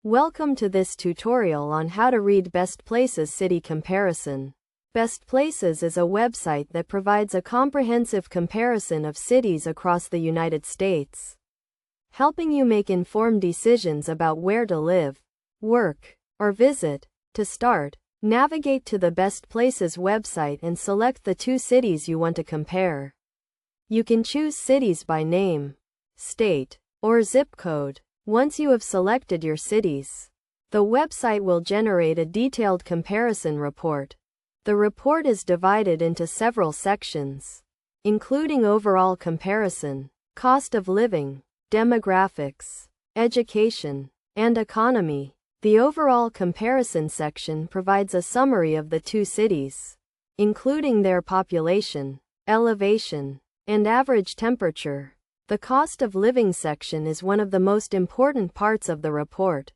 Welcome to this tutorial on how to read BestPlaces City Comparison. BestPlaces is a website that provides a comprehensive comparison of cities across the United States, helping you make informed decisions about where to live, work, or visit. To start, navigate to the BestPlaces website and select the two cities you want to compare. You can choose cities by name, state, or zip code. Once you have selected your cities, the website will generate a detailed comparison report. The report is divided into several sections, including overall comparison, cost of living, demographics, education, and economy. The overall comparison section provides a summary of the two cities, including their population, elevation, and average temperature. The cost of living section is one of the most important parts of the report.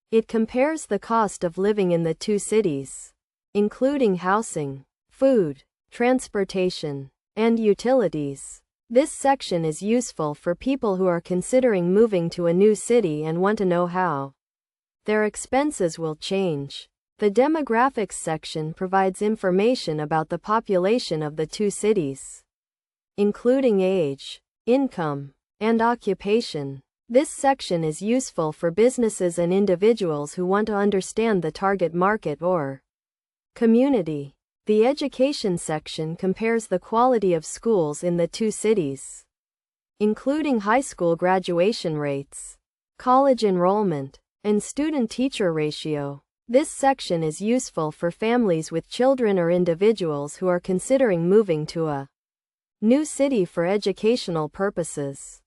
It compares the cost of living in the two cities, including housing, food, transportation, and utilities. This section is useful for people who are considering moving to a new city and want to know how their expenses will change. The demographics section provides information about the population of the two cities, including age, income, and occupation. This section is useful for businesses and individuals who want to understand the target market or community. The education section compares the quality of schools in the two cities, including high school graduation rates, college enrollment, and student-teacher ratio. This section is useful for families with children or individuals who are considering moving to a new city for educational purposes.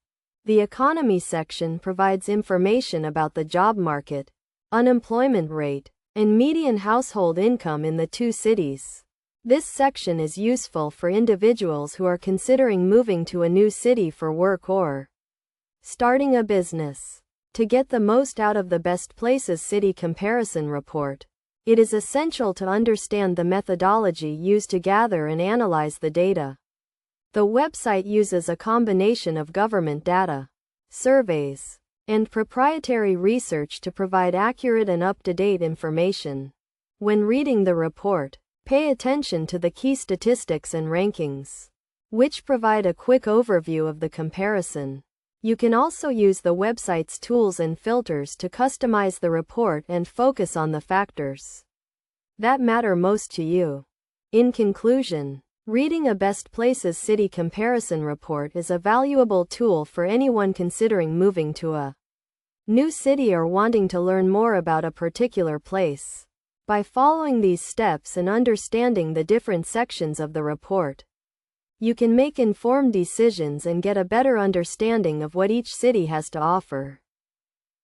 The economy section provides information about the job market, unemployment rate, and median household income in the two cities. This section is useful for individuals who are considering moving to a new city for work or starting a business. To get the most out of the BestPlaces City Comparison Report, it is essential to understand the methodology used to gather and analyze the data. The website uses a combination of government data, surveys, and proprietary research to provide accurate and up-to-date information. When reading the report, pay attention to the key statistics and rankings, which provide a quick overview of the comparison. You can also use the website's tools and filters to customize the report and focus on the factors that matter most to you. In conclusion, reading a BestPlaces City Comparison Report is a valuable tool for anyone considering moving to a new city or wanting to learn more about a particular place. By following these steps and understanding the different sections of the report, you can make informed decisions and get a better understanding of what each city has to offer.